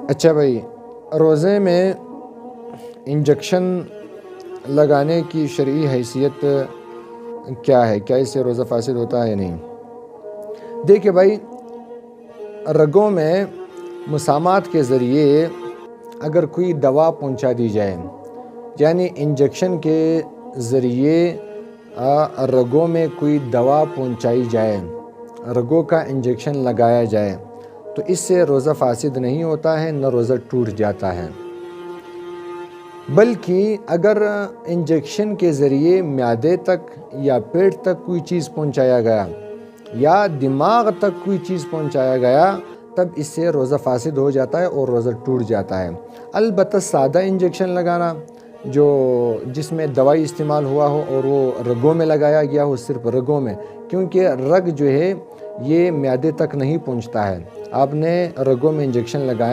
اچھا بھائی، روزے میں انجیکشن لگانے کی شرعی حیثیت کیا ہے؟ کیا اس سے روزہ فاسد ہوتا ہے یا نہیں؟ دیکھیں بھائی، رگوں میں مسامات کے ذریعے اگر کوئی دوا پہنچا دی جائے، یعنی انجیکشن کے ذریعے رگوں میں کوئی دوا پہنچائی جائے، رگوں کا انجیکشن لگایا جائے، تو اس سے روزہ فاسد نہیں ہوتا ہے، نہ روزہ ٹوٹ جاتا ہے۔ بلکہ اگر انجیکشن کے ذریعے معدے تک یا پیٹ تک کوئی چیز پہنچایا گیا یا دماغ تک کوئی چیز پہنچایا گیا، تب اس سے روزہ فاسد ہو جاتا ہے اور روزہ ٹوٹ جاتا ہے۔ البتہ سادہ انجیکشن لگانا جس میں دوائی استعمال ہوا ہو اور وہ رگوں میں لگایا گیا ہو، صرف رگوں میں، کیونکہ رگ جو ہے یہ معدے تک نہیں پہنچتا ہے، آپ نے رگوں میں انجیکشن لگایا